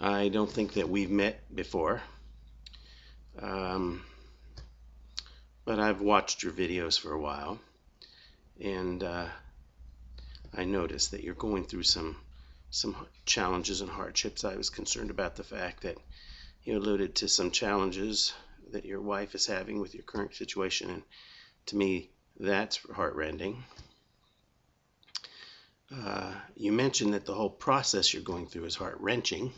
I don't think that we've met before, um, but I've watched your videos for a while, and I noticed that you're going through some challenges and hardships. I was concerned about the fact that you alluded to some challenges that your wife is having with your current situation, and to me, that's heartrending. You mentioned that the whole process you're going through is heart-wrenching,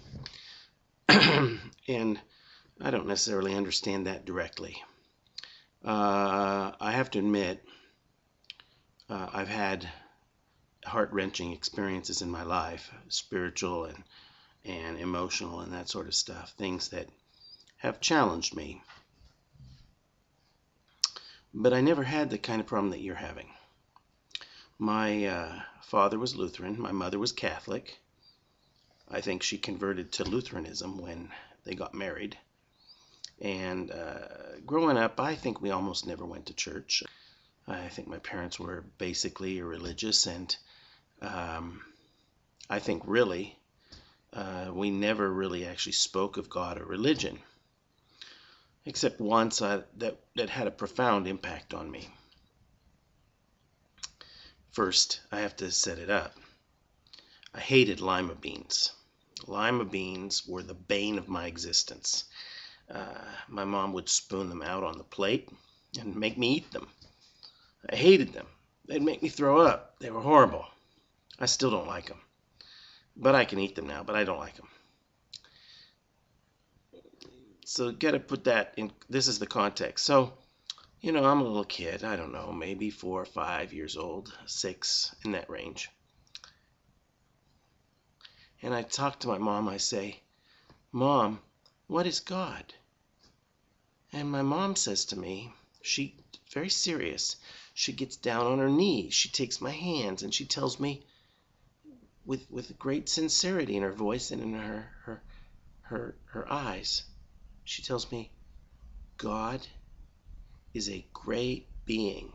and I don't necessarily understand that directly. I have to admit, I've had heart-wrenching experiences in my life, spiritual and emotional and that sort of stuff, things that have challenged me. But I never had the kind of problem that you're having. My father was Lutheran, my mother was Catholic. I think she converted to Lutheranism when they got married. And growing up, I think we almost never went to church. I think my parents were basically irreligious, and I think really we never really actually spoke of God or religion, except once that had a profound impact on me. First, I have to set it up. I hated lima beans. Lima beans were the bane of my existence. My mom would spoon them out on the plate and make me eat them. I hated them. They'd make me throw up. They were horrible. I still don't like them. But I can eat them now, but I don't like them. So got to put that in. This is the context. So, I'm a little kid. I don't know, maybe 4 or 5 years old, 6, in that range. And I talk to my mom. I say, "Mom, what is God?" And my mom says to me, she very serious, she gets down on her knees, she takes my hands, and she tells me with great sincerity in her voice and in her eyes, she tells me, "God is a great being."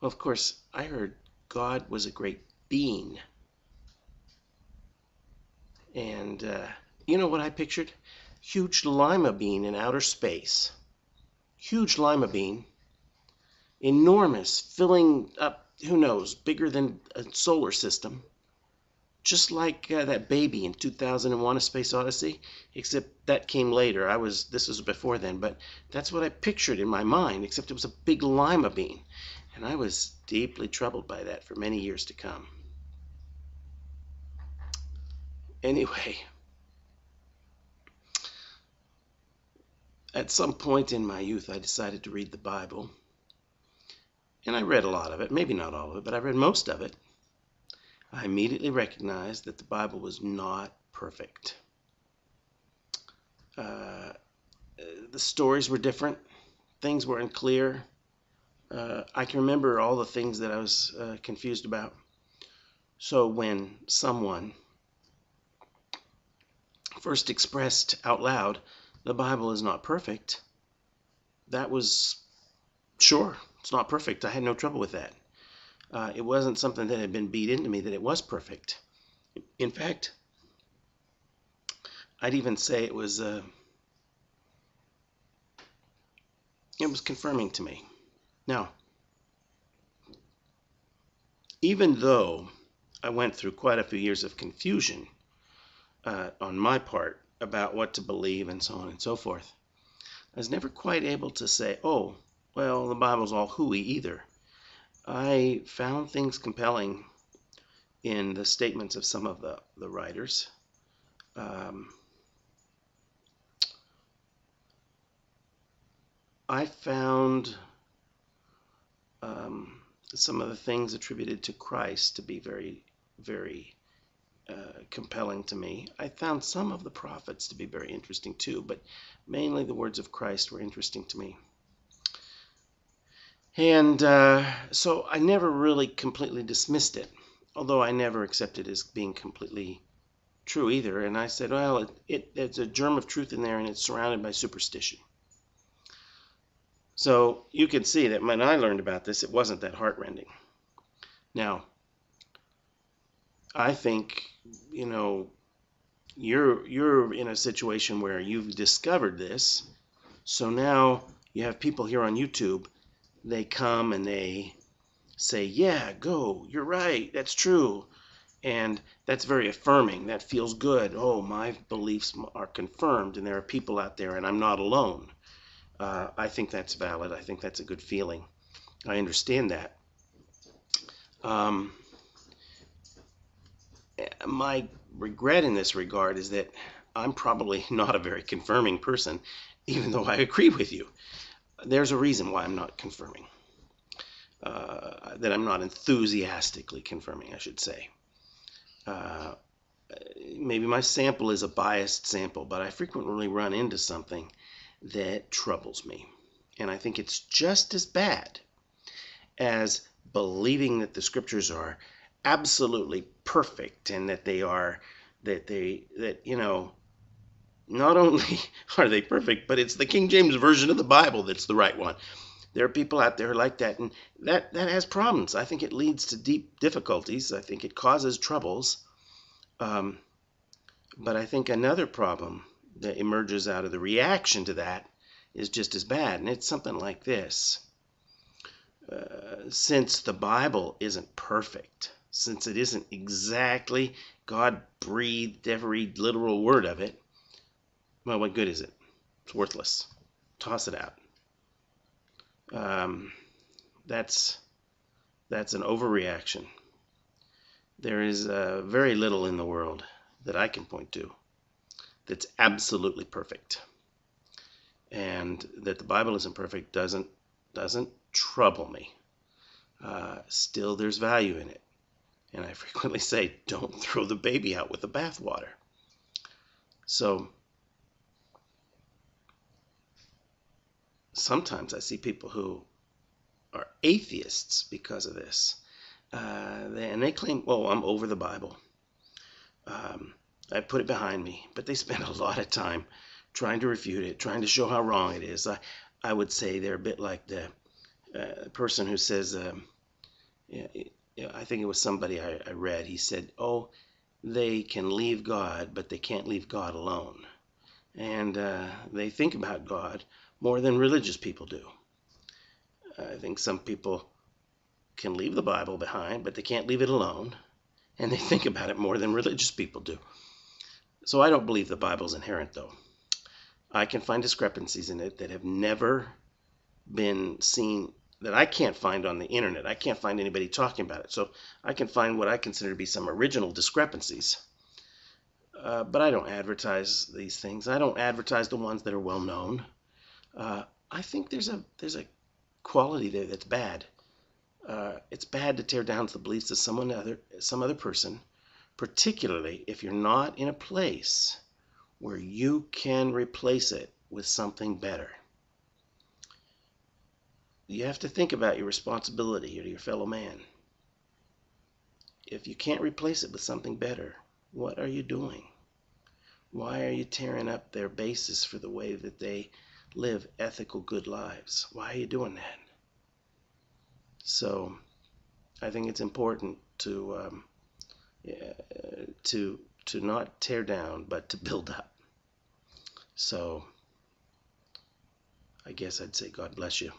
Well, of course, I heard God was a great being. And you know what I pictured? Huge lima bean in outer space. Huge lima bean. Enormous, filling up, who knows, bigger than a solar system. Just like that baby in 2001: A Space Odyssey, except that came later. This was before then, but that's what I pictured in my mind, except it was a big lima bean. And I was deeply troubled by that for many years to come. Anyway, at some point in my youth, I decided to read the Bible. And I read a lot of it, maybe not all of it, but I read most of it. I immediately recognized that the Bible was not perfect. The stories were different. Things were unclear. I can remember all the things that I was confused about. So when someone first expressed out loud, "The Bible is not perfect," that was, sure, it's not perfect. I had no trouble with that. It wasn't something that had been beat into me that it was perfect. In fact, I'd even say it was confirming to me. Now, even though I went through quite a few years of confusion on my part about what to believe and so on and so forth, I was never quite able to say, "Oh, well, the Bible's all hooey" either. I found things compelling in the statements of some of the writers. I found some of the things attributed to Christ to be very, very compelling to me. I found some of the prophets to be very interesting too, but mainly the words of Christ were interesting to me. And so I never really completely dismissed it, although I never accepted it as being completely true either. And I said, well, it's a germ of truth in there, and it's surrounded by superstition. So you can see that when I learned about this, it wasn't that heartrending. Now, I think, you're in a situation where you've discovered this. So now you have people here on YouTube. They come and they say, yeah, go, you're right, that's true. And that's very affirming. That feels good. Oh, my beliefs are confirmed, and there are people out there, and I'm not alone. I think that's valid. I think that's a good feeling. I understand that. My regret in this regard is that I'm probably not a very confirming person, even though I agree with you. There's a reason why I'm not confirming. That I'm not enthusiastically confirming, I should say. Maybe my sample is a biased sample, but I frequently run into something that troubles me. And I think it's just as bad as believing that the scriptures are absolutely perfect and that not only are they perfect, but it's the King James Version of the Bible that's the right one. There are people out there like that, and that has problems. I think it leads to deep difficulties. I think it causes troubles. But I think another problem that emerges out of the reaction to that is just as bad, and it's something like this. Since the Bible isn't perfect, since it isn't exactly God breathed every literal word of it, well, what good is it? It's worthless. Toss it out. That's an overreaction. There is very little in the world that I can point to that's absolutely perfect. And that the Bible isn't perfect doesn't trouble me. Still, there's value in it. And I frequently say, don't throw the baby out with the bathwater. So sometimes I see people who are atheists because of this. And they claim, well, I'm over the Bible. I put it behind me. But they spend a lot of time trying to refute it, trying to show how wrong it is. I would say they're a bit like the person who says, I think it was somebody I read, he said, oh, they can leave God, but they can't leave God alone. And they think about God more than religious people do. I think some people can leave the Bible behind, but they can't leave it alone. And they think about it more than religious people do. So I don't believe the Bible's inerrant, though. I can find discrepancies in it that have never been seen, that I can't find on the internet. I can't find anybody talking about it. So I can find what I consider to be some original discrepancies. But I don't advertise these things. I don't advertise the ones that are well known. I think there's a quality there that's bad. It's bad to tear down the beliefs of some other person, particularly if you're not in a place where you can replace it with something better. You have to think about your responsibility to your fellow man. If you can't replace it with something better, what are you doing? Why are you tearing up their basis for the way that they live ethical, good lives? Why are you doing that? So I think it's important to not tear down, but to build up. So I guess I'd say God bless you.